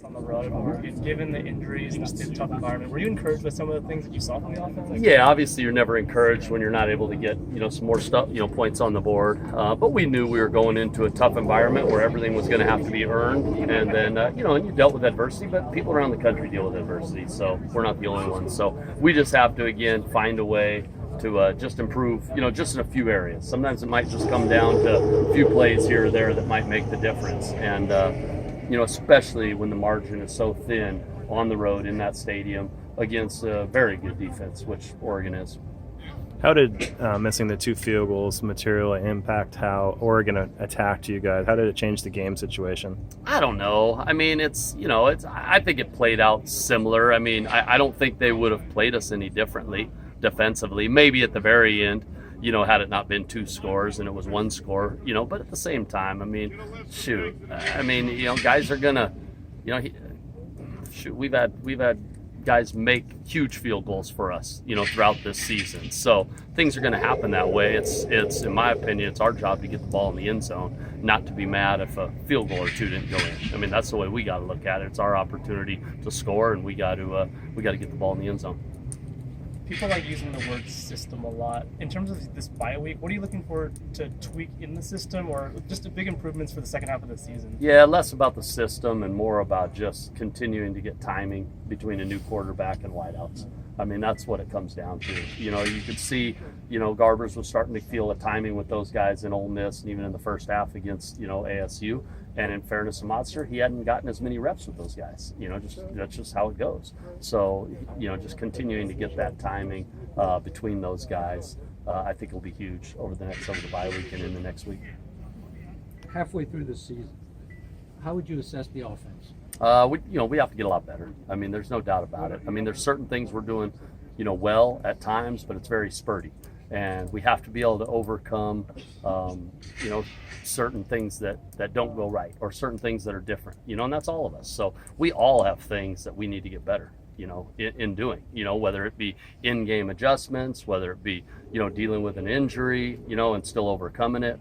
on the road. Given the injuries and just the tough environment, were you encouraged by some of the things that you saw from the offense? Yeah, obviously you're never encouraged when you're not able to get some more stuff, points on the board. But we knew we were going into a tough environment where everything was going to have to be earned, and then and you dealt with adversity. But people around the country deal with adversity, so we're not the only ones. So we just have to again find a way to just improve, just in a few areas. Sometimes it might just come down to a few plays here or there that might make the difference, and especially when the margin is so thin on the road in that stadium against a very good defense, which Oregon is. How did missing the 2 field goals materially impact how Oregon attacked you guys? How did it change the game situation? I don't know. I mean, I think it played out similar. I mean, I don't think they would have played us any differently defensively. Maybe at the very end, had it not been 2 scores and it was 1 score, but at the same time, I mean, shoot. I mean, guys are gonna, we've had guys make huge field goals for us, throughout this season. So things are going to happen that way. It's in my opinion, it's our job to get the ball in the end zone, not to be mad if a field goal or 2 didn't go in. I mean, that's the way we got to look at it. It's our opportunity to score, and we got to get the ball in the end zone. People like using the word system a lot. In terms of this bye week, what are you looking for to tweak in the system, or just big improvements for the second half of the season? Yeah, less about the system and more about just continuing to get timing between a new quarterback and wideouts. I mean, that's what it comes down to. You could see, Garbers was starting to feel the timing with those guys in Ole Miss and even in the first half against, ASU. And in fairness to Monster, he hadn't gotten as many reps with those guys. That's just how it goes. So, just continuing to get that timing between those guys, I think will be huge over the bye week and in the next week. Halfway through the season, how would you assess the offense? We have to get a lot better. I mean, there's no doubt about it. I mean, there's certain things we're doing, well at times, but it's very spurty. And we have to be able to overcome, certain things that don't go right, or certain things that are different, and that's all of us. So we all have things that we need to get better, in doing, whether it be in-game adjustments, whether it be, dealing with an injury, and still overcoming it,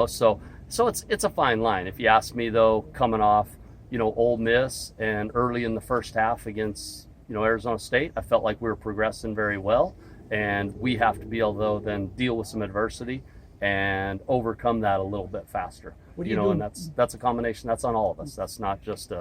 so it's a fine line. If you ask me though, coming off, Ole Miss and early in the first half against, Arizona State, I felt like we were progressing very well. And we have to be able to, though, then deal with some adversity and overcome that a little bit faster. And that's a combination. That's on all of us. That's not just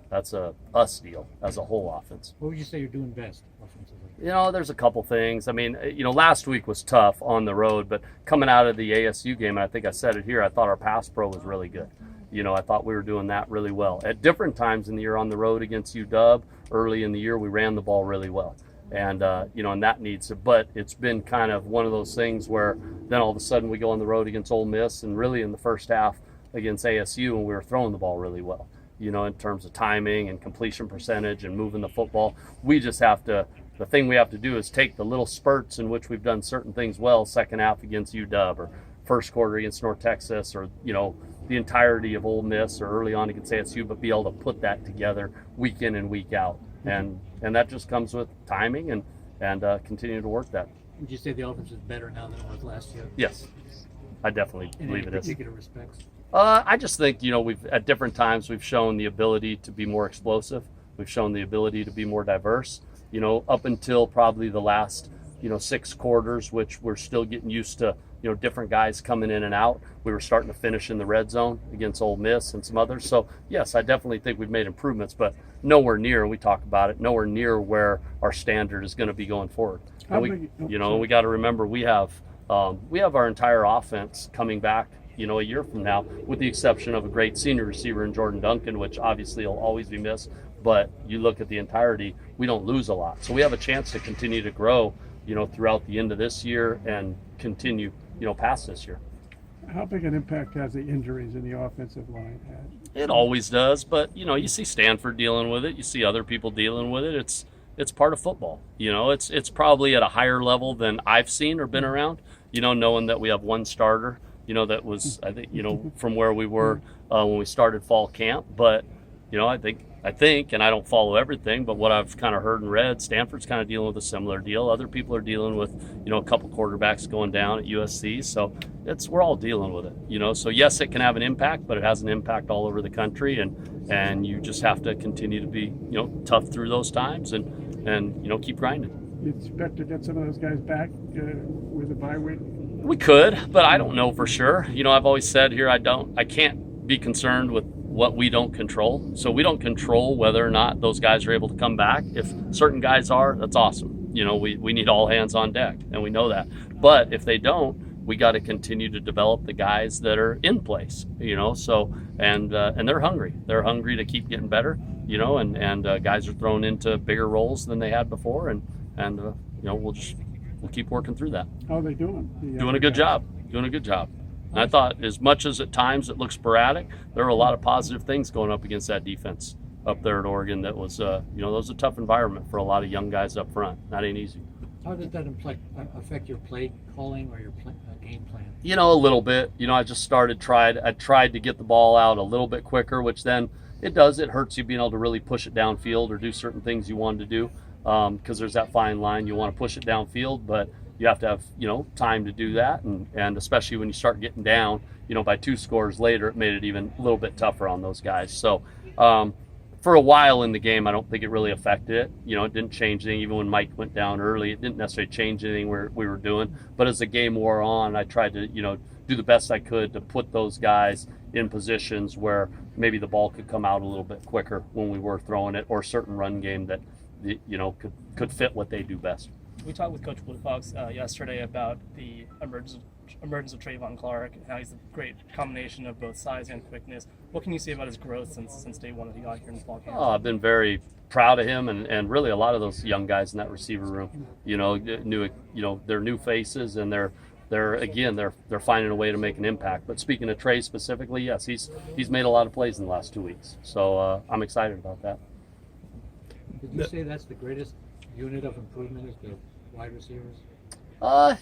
that's a us deal as a whole offense. What would you say you're doing best offensively? There's a couple things. I mean, last week was tough on the road, but coming out of the ASU game, and I think I said it here, I thought our pass pro was really good. I thought we were doing that really well. At different times in the year on the road against UW, early in the year, we ran the ball really well. And, and that needs to, but it's been kind of one of those things where then all of a sudden we go on the road against Ole Miss, and really in the first half against ASU, and we were throwing the ball really well, in terms of timing and completion percentage and moving the football. We just have to, the thing we have to do is take the little spurts in which we've done certain things well, second half against UW or first quarter against North Texas, or, the entirety of Ole Miss or early on against ASU, but be able to put that together week in and week out. And that just comes with timing and continue to work that. Would you say the offense is better now than it was last year? Yes, I definitely believe it is. In particular respects? I just think, we've at different times we've shown the ability to be more explosive. We've shown the ability to be more diverse, up until probably the last, 6 quarters, which we're still getting used to, different guys coming in and out. We were starting to finish in the red zone against Ole Miss and some others. So, yes, I definitely think we've made improvements, but nowhere near, we talk about it, nowhere near where our standard is going to be going forward. And we got to remember we have our entire offense coming back, a year from now, with the exception of a great senior receiver in Jordan Duncan, which obviously will always be missed. But you look at the entirety, we don't lose a lot. So we have a chance to continue to grow, throughout the end of this year and continue, past this year. How big an impact has the injuries in the offensive line had? It always does, but you see Stanford dealing with it. You see other people dealing with it. It's part of football. It's probably at a higher level than I've seen or been around. Knowing that we have one starter. That was, I think, from where we were when we started fall camp. But I think I think, and I don't follow everything, but what I've kind of heard and read, Stanford's kind of dealing with a similar deal. Other people are dealing with, a couple quarterbacks going down at USC. So we're all dealing with it, So yes, it can have an impact, but it has an impact all over the country, and you just have to continue to be, tough through those times and keep grinding. You expect to get some of those guys back with a bye week? We could, but I don't know for sure. I've always said here, I can't be concerned with what we don't control. So we don't control whether or not those guys are able to come back. If certain guys are, that's awesome. We need all hands on deck, and we know that. But if they don't, we got to continue to develop the guys that are in place. So and they're hungry. They're hungry to keep getting better. And guys are thrown into bigger roles than they had before, and we'll keep working through that. How are they doing? Doing a good job. Doing a good job. And I thought, as much as at times it looked sporadic, there were a lot of positive things going up against that defense up there at Oregon. That was, that was a tough environment for a lot of young guys up front. That ain't easy. How did that affect your play calling or your game plan? A little bit. I just I tried to get the ball out a little bit quicker, which then it hurts you being able to really push it downfield or do certain things you wanted to do, because there's that fine line. You want to push it downfield, but you have to have, time to do that. And especially when you start getting down, by 2 scores later, it made it even a little bit tougher on those guys. So for a while in the game, I don't think it really affected it. It didn't change anything. Even when Mike went down early, it didn't necessarily change anything we were doing. But as the game wore on, I tried to, do the best I could to put those guys in positions where maybe the ball could come out a little bit quicker when we were throwing it, or a certain run game that, could fit what they do best. We talked with Coach Woodfox yesterday about the emergence of Trayvon Clark and how he's a great combination of both size and quickness. What can you say about his growth since day one that he got here in the fall camp? Oh, I've been very proud of him, and really a lot of those young guys in that receiver room. They're new faces, and they're finding a way to make an impact. But speaking of Trey specifically, yes, he's made a lot of plays in the last 2 weeks. So I'm excited about that. Did you say that's the greatest unit of improvement is the wide receivers?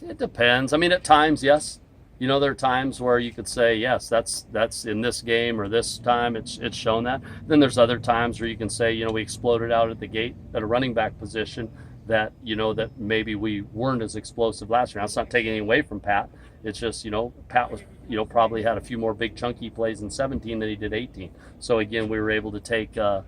It depends. I mean, at times, yes. There are times where you could say, yes, that's in this game or this time it's shown that. Then there's other times where you can say, we exploded out at the gate at a running back position that, that maybe we weren't as explosive last year. Now, it's not taking anything away from Pat. It's just, Pat was, probably had a few more big chunky plays in 17 than he did 18. So again, we were able to take a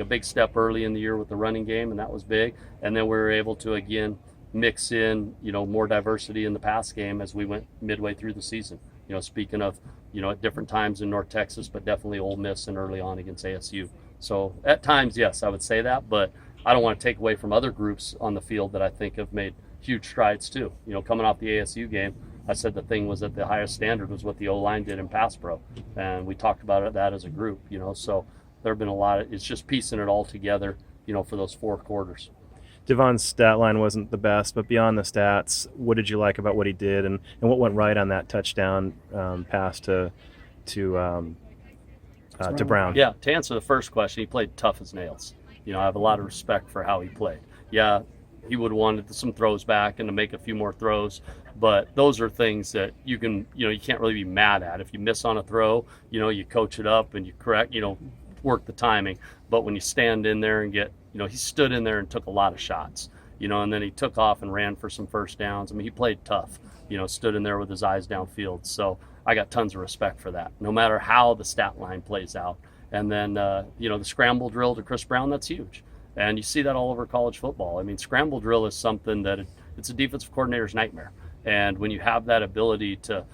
big step early in the year with the running game, and that was big. And then we were able to, again, mix in, more diversity in the pass game as we went midway through the season. Speaking of, at different times in North Texas, but definitely Ole Miss and early on against ASU. So at times, yes, I would say that, but I don't want to take away from other groups on the field that I think have made huge strides too. Coming off the ASU game, I said the thing was at the highest standard was what the O-line did in pass pro. And we talked about that as a group, so there have been a lot of, it's just piecing it all together, for those 4 quarters. Devon's stat line wasn't the best, but beyond the stats, what did you like about what he did, and what went right on that touchdown pass to Brown? Yeah, to answer the first question, he played tough as nails. I have a lot of respect for how he played. Yeah, he would have wanted some throws back and to make a few more throws, but those are things that you can, you can't really be mad at. If you miss on a throw, you coach it up and you correct, work the timing. But when you stand in there and get, he stood in there and took a lot of shots, and then he took off and ran for some first downs. I mean, he played tough, stood in there with his eyes downfield. So I got tons of respect for that, no matter how the stat line plays out. And then, the scramble drill to Chris Brown, that's huge. And you see that all over college football. I mean, scramble drill is something that it's a defensive coordinator's nightmare. And when you have that ability to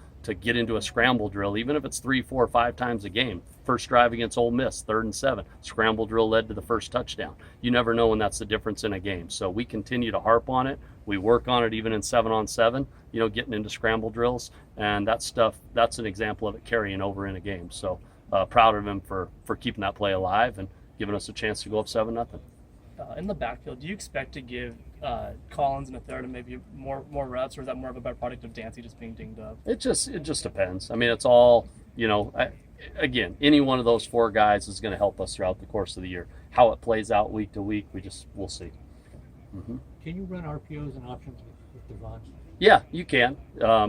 get into a scramble drill, even if it's 3, 4, 5 times a game, first drive against Ole Miss, 3rd and 7, scramble drill led to the first touchdown. You never know when that's the difference in a game. So we continue to harp on it. We work on it even in 7-on-7, getting into scramble drills. And that stuff, that's an example of it carrying over in a game. So proud of him for keeping that play alive and giving us a chance to go up 7-0. In the backfield, do you expect to give Collins in the third and maybe more reps, or is that more of a byproduct of Dancy just being dinged up? It just depends. I mean, it's all, again, any one of those 4 guys is going to help us throughout the course of the year. How it plays out week to week, we'll see. Mm-hmm. Can you run RPOs and options with Devon? Yeah, you can.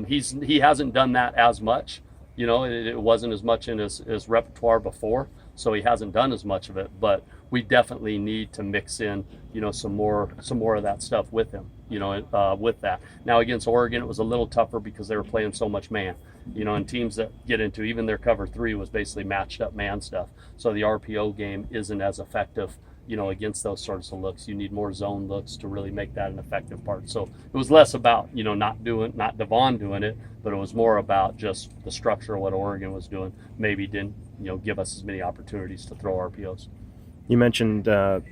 He hasn't done that as much. It wasn't as much in his repertoire before. so he hasn't done as much of it. But we definitely need to mix in, some more of that stuff with him, with that. Now against Oregon, it was a little tougher because they were playing so much man, and teams that get into even their cover 3 was basically matched up man stuff. So the RPO game isn't as effective, against those sorts of looks. You need more zone looks to really make that an effective part. So it was less about, not Devon doing it, but it was more about just the structure of what Oregon was doing. Maybe didn't, give us as many opportunities to throw RPOs. You mentioned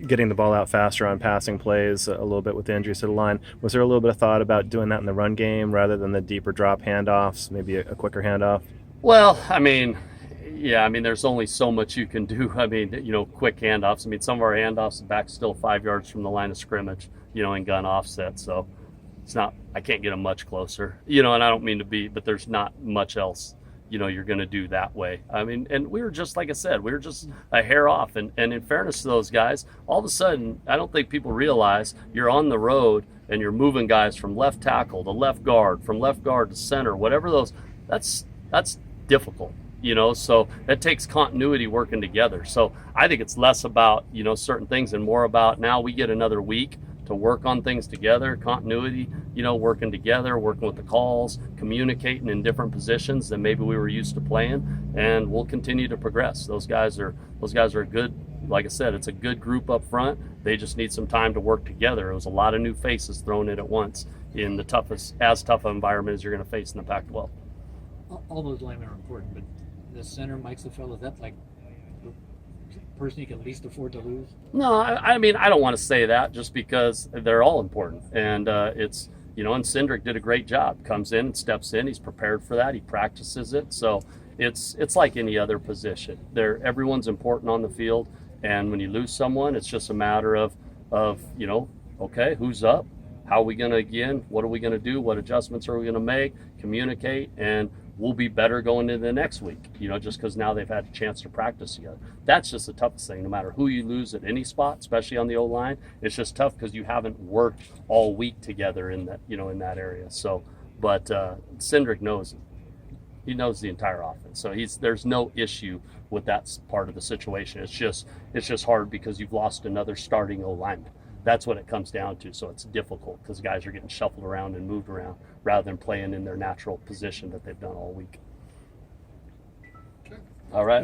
getting the ball out faster on passing plays a little bit with the injuries to the line. Was there a little bit of thought about doing that in the run game rather than the deeper drop handoffs, maybe a quicker handoff? Well, there's only so much you can do. Quick handoffs. Some of our handoffs, the back's still 5 yards from the line of scrimmage, in gun offset. So it's not, I can't get them much closer, and I don't mean to be, but there's not much else, you're going to do that way. And we were just, like I said, we were just a hair off. And in fairness to those guys, all of a sudden, I don't think people realize you're on the road and you're moving guys from left tackle to left guard, from left guard to center, whatever those, that's difficult. So that takes continuity working together. So I think it's less about, certain things and more about now we get another week to work on things together, continuity, working together, working with the calls, communicating in different positions than maybe we were used to playing, and we'll continue to progress. Those guys are a good, like I said, it's a good group up front. They just need some time to work together. It was a lot of new faces thrown in at once in the as tough an environment as you're going to face in the Pac-12. All those linemen are important, but the center, Mike's the fellow, is that like the person you can least afford to lose? No, I don't want to say that just because they're all important. And it's, and Cindric did a great job. Comes in and steps in. He's prepared for that. He practices it. So it's like any other position. Everyone's important on the field. And when you lose someone, it's just a matter of okay, who's up? How are we going to, what are we going to do? What adjustments are we going to make? Communicate, and we'll be better going into the next week, just because now they've had a chance to practice together. That's just the toughest thing, no matter who you lose at any spot, especially on the O-line. It's just tough because you haven't worked all week together in that, in that area. So, but Cindric knows it. He knows the entire offense. So there's no issue with that part of the situation. It's just hard because you've lost another starting O-lineman. That's what it comes down to. So it's difficult because guys are getting shuffled around and moved around rather than playing in their natural position that they've done all week. All right.